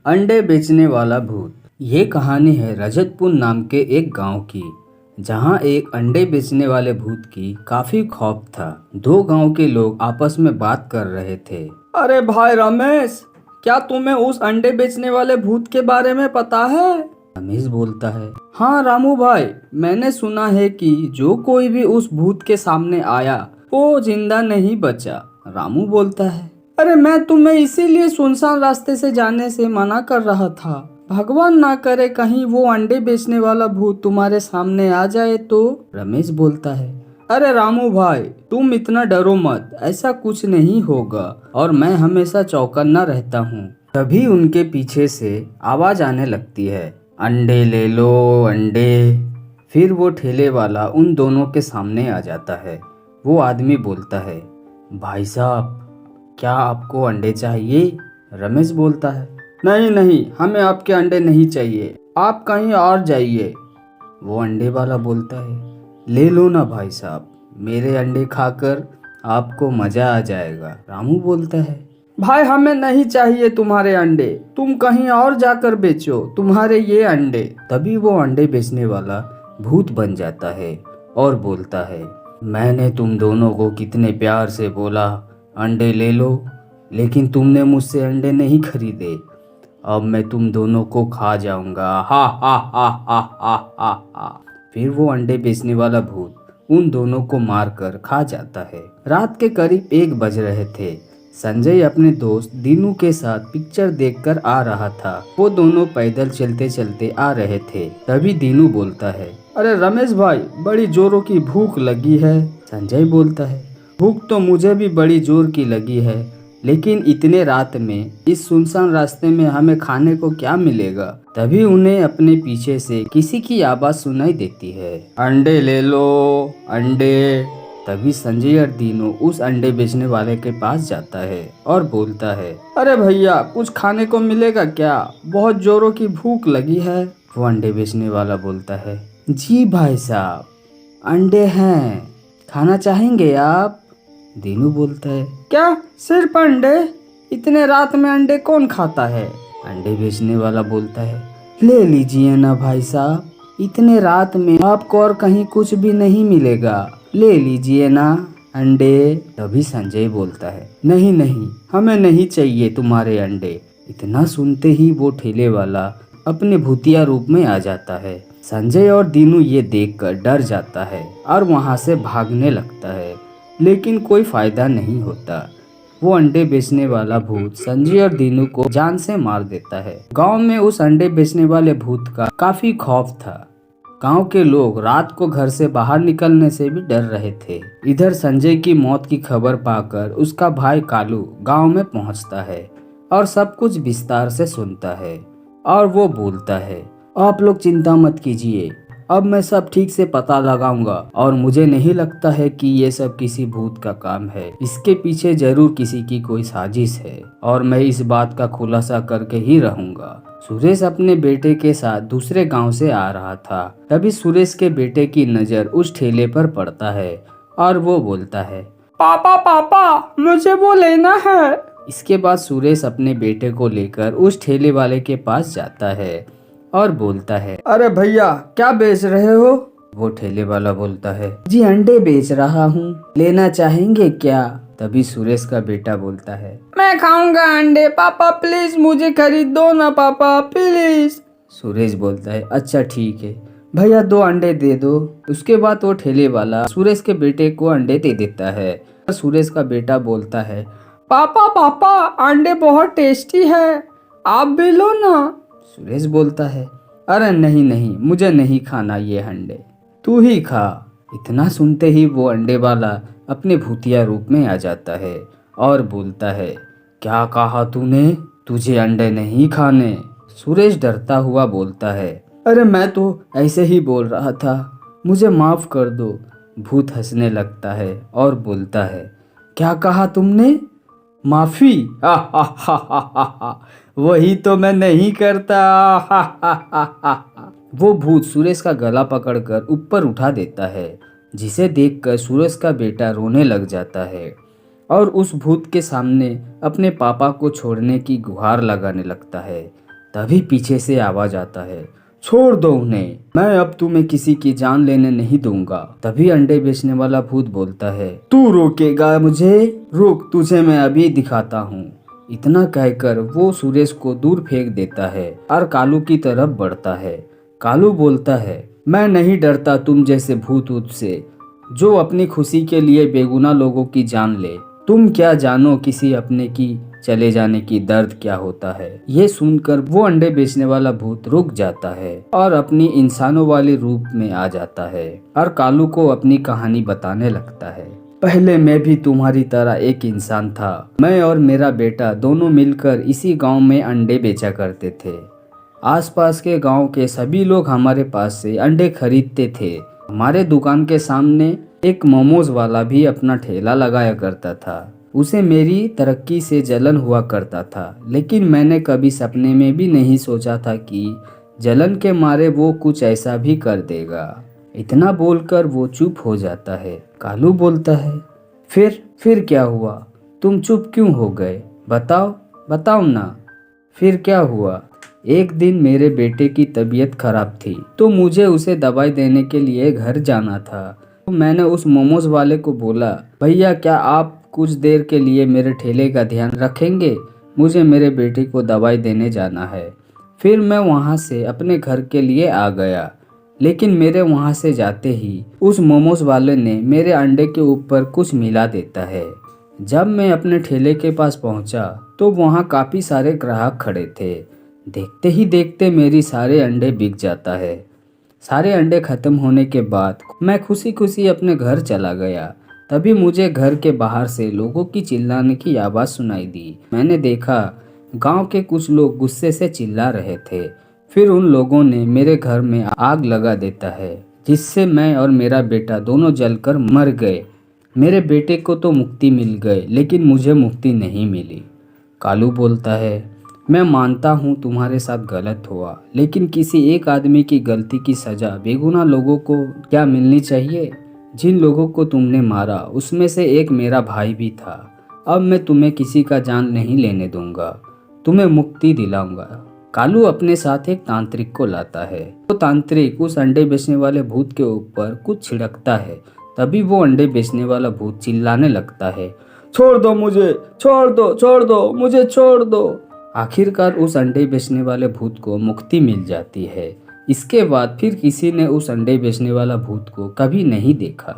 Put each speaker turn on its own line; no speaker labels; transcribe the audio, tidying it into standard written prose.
अंडे बेचने वाला भूत। ये कहानी है रजतपुर नाम के एक गांव की, जहां एक अंडे बेचने वाले भूत की काफी खौफ था। दो गांव के लोग आपस में बात कर रहे थे। अरे भाई रमेश, क्या तुम्हें उस अंडे बेचने वाले भूत के बारे में पता है? रमेश बोलता है, हाँ रामू भाई, मैंने सुना है कि जो कोई भी उस भूत के सामने आया वो जिंदा नहीं बचा। रामू बोलता है, अरे मैं तुम्हें इसीलिए सुनसान रास्ते से जाने से मना कर रहा था। भगवान ना करे कहीं वो अंडे बेचने वाला भूत तुम्हारे सामने आ जाए तो। रमेश बोलता है, अरे रामू भाई, तुम इतना डरो मत, ऐसा कुछ नहीं होगा और मैं हमेशा चौकन्ना रहता हूँ। तभी उनके पीछे से आवाज आने लगती है, अंडे ले लो अंडे। फिर वो ठेले वाला उन दोनों के सामने आ जाता है। वो आदमी बोलता है, भाई साहब, क्या आपको अंडे चाहिए? रमेश बोलता है, नहीं नहीं, हमें आपके अंडे नहीं चाहिए, आप कहीं और जाइए। वो अंडे वाला बोलता है, ले लो ना भाई साहब, मेरे अंडे खाकर आपको मजा आ जाएगा। रामू बोलता है, भाई हमें नहीं चाहिए तुम्हारे अंडे, तुम कहीं और जाकर बेचो तुम्हारे ये अंडे। तभी वो अंडे बेचने वाला भूत बन जाता है और बोलता है, मैंने तुम दोनों को कितने प्यार से बोला अंडे ले लो, लेकिन तुमने मुझसे अंडे नहीं खरीदे। अब मैं तुम दोनों को खा जाऊंगा, हा हा हा हा हा हा हा। फिर वो अंडे बेचने वाला भूत उन दोनों को मारकर खा जाता है। रात के करीब 1 बज रहे थे। संजय अपने दोस्त दीनू के साथ पिक्चर देखकर आ रहा था। वो दोनों पैदल चलते चलते आ रहे थे। तभी दीनू बोलता है, अरे रमेश भाई, बड़ी जोरों की भूख लगी है। संजय बोलता है, भूख तो मुझे भी बड़ी जोर की लगी है, लेकिन इतने रात में इस सुनसान रास्ते में हमें खाने को क्या मिलेगा? तभी उन्हें अपने पीछे से किसी की आवाज सुनाई देती है, अंडे ले लो अंडे। तभी संजय और दीनू उस अंडे बेचने वाले के पास जाता है और बोलता है, अरे भैया, कुछ खाने को मिलेगा क्या? बहुत जोरों की भूख लगी है। वो अंडे बेचने वाला बोलता है, जी भाई साहब, अंडे हैं, खाना चाहेंगे आप? दीनू बोलता है, क्या सिर्फ अंडे? इतने रात में अंडे कौन खाता है? अंडे बेचने वाला बोलता है, ले लीजिए ना भाई साहब, इतने रात में आपको और कहीं कुछ भी नहीं मिलेगा, ले लीजिए ना अंडे। तभी संजय बोलता है, नहीं नहीं, हमें नहीं चाहिए तुम्हारे अंडे। इतना सुनते ही वो ठेले वाला अपने भूतिया रूप में आ जाता है। संजय और दीनू ये देखकर डर जाता है और वहाँ से भागने लगता है, लेकिन कोई फायदा नहीं होता। वो अंडे बेचने वाला भूत संजय और दीनू को जान से मार देता है। गांव में उस अंडे बेचने वाले भूत का काफी खौफ था। गांव के लोग रात को घर से बाहर निकलने से भी डर रहे थे। इधर संजय की मौत की खबर पाकर उसका भाई कालू गांव में पहुंचता है और सब कुछ विस्तार से सुनता है और वो बोलता है, आप लोग चिंता मत कीजिए, अब मैं सब ठीक से पता लगाऊंगा और मुझे नहीं लगता है कि ये सब किसी भूत का काम है। इसके पीछे जरूर किसी की कोई साजिश है और मैं इस बात का खुलासा करके ही रहूंगा। सुरेश अपने बेटे के साथ दूसरे गांव से आ रहा था। तभी सुरेश के बेटे की नजर उस ठेले पर पड़ता है और वो बोलता है, पापा पापा, मुझे वो लेना है। इसके बाद सुरेश अपने बेटे को लेकर उस ठेले वाले के पास जाता है और बोलता है, अरे भैया, क्या बेच रहे हो? वो ठेले वाला बोलता है, जी अंडे बेच रहा हूँ, लेना चाहेंगे क्या? तभी सुरेश का बेटा बोलता है, मैं खाऊंगा अंडे, पापा प्लीज मुझे खरीद दो ना पापा प्लीज। सुरेश बोलता है, अच्छा ठीक है भैया, 2 अंडे दे दो। उसके बाद वो ठेले वाला सुरेश के बेटे को अंडे दे देता है। सुरेश का बेटा बोलता है, पापा पापा, अंडे बहुत टेस्टी है, आप भी लो ना। सुरेश बोलता है, अरे नहीं नहीं, मुझे नहीं खाना ये अंडे, तू ही खा। इतना सुनते ही वो अंडे वाला अपने भूतिया रूप में आ जाता है और बोलता है, क्या कहा तूने? तुझे अंडे नहीं खाने? सुरेश डरता हुआ बोलता है, अरे मैं तो ऐसे ही बोल रहा था, मुझे माफ कर दो। भूत हंसने लगता है और बोलता है, क्या कहा तुमने? माफी? हा हा हा हा हा हा, वही तो मैं नहीं करता, हा हा हा हा। वो भूत सुरेश का गला पकड़कर ऊपर उठा देता है, जिसे देखकर सुरेश का बेटा रोने लग जाता है और उस भूत के सामने अपने पापा को छोड़ने की गुहार लगाने लगता है। तभी पीछे से आवाज आता है, छोड़ दो उन्हें, मैं अब तुम्हें किसी की जान लेने नहीं दूंगा। तभी अंडे बेचने वाला भूत बोलता है, तू रोकेगा मुझे? रुक, तुझे मैं अभी दिखाता हूँ। इतना कहकर वो सुरेश को दूर फेंक देता है और कालू की तरफ बढ़ता है। कालू बोलता है, मैं नहीं डरता तुम जैसे भूत ऊत से, जो अपनी खुशी के लिए बेगुनाह लोगों की जान ले। तुम क्या जानो किसी अपने की चले जाने की दर्द क्या होता है। ये सुनकर वो अंडे बेचने वाला भूत रुक जाता है और अपनी इंसानों वाले रूप में आ जाता है और कालू को अपनी कहानी बताने लगता है। पहले मैं भी तुम्हारी तरह एक इंसान था। मैं और मेरा बेटा दोनों मिलकर इसी गांव में अंडे बेचा करते थे। आसपास के गांव के सभी लोग हमारे पास से अंडे खरीदते थे। हमारे दुकान के सामने एक मोमोज वाला भी अपना ठेला लगाया करता था। उसे मेरी तरक्की से जलन हुआ करता था, लेकिन मैंने कभी सपने में भी नहीं सोचा था कि जलन के मारे वो कुछ ऐसा भी कर देगा। इतना बोलकर वो चुप हो जाता है। कालू बोलता है, फिर क्या हुआ? तुम चुप क्यों हो गए? बताओ ना, फिर क्या हुआ? एक दिन मेरे बेटे की तबीयत खराब थी, तो मुझे उसे दवाई देने के लिए घर जाना था। तो मैंने उस मोमोज वाले को बोला, भैया क्या आप कुछ देर के लिए मेरे ठेले का ध्यान रखेंगे? मुझे मेरे बेटे को दवाई देने जाना है। फिर मैं वहाँ से अपने घर के लिए आ गया, लेकिन मेरे वहाँ से जाते ही उस मोमोज वाले ने मेरे अंडे के ऊपर कुछ मिला देता है। जब मैं अपने ठेले के पास पहुँचा तो वहाँ काफ़ी सारे ग्राहक खड़े थे। देखते ही देखते मेरी सारे अंडे बिक जाता है। सारे अंडे खत्म होने के बाद मैं खुशी खुशी अपने घर चला गया। तभी मुझे घर के बाहर से लोगों की चिल्लाने की आवाज़ सुनाई दी। मैंने देखा गांव के कुछ लोग गुस्से से चिल्ला रहे थे। फिर उन लोगों ने मेरे घर में आग लगा देता है, जिससे मैं और मेरा बेटा दोनों जलकर मर गए। मेरे बेटे को तो मुक्ति मिल गई, लेकिन मुझे मुक्ति नहीं मिली। कालू बोलता है, मैं मानता हूँ तुम्हारे साथ गलत हुआ, लेकिन किसी एक आदमी की गलती की सज़ा बेगुनाह लोगों को क्या मिलनी चाहिए? जिन लोगों को तुमने मारा उसमें से एक मेरा भाई भी था। अब मैं तुम्हें किसी का जान नहीं लेने दूंगा, तुम्हें मुक्ति दिलाऊंगा। कालू अपने साथ एक तांत्रिक को लाता है। तो तांत्रिक उस अंडे बेचने वाले भूत के ऊपर कुछ छिड़कता है। तभी वो अंडे बेचने वाला भूत चिल्लाने लगता है, छोड़ दो मुझे, छोड़ दो मुझे, छोड़ दो। आखिरकार उस अंडे बेचने वाले भूत को मुक्ति मिल जाती है। इसके बाद फिर किसी ने उस अंडे बेचने वाला भूत को कभी नहीं देखा।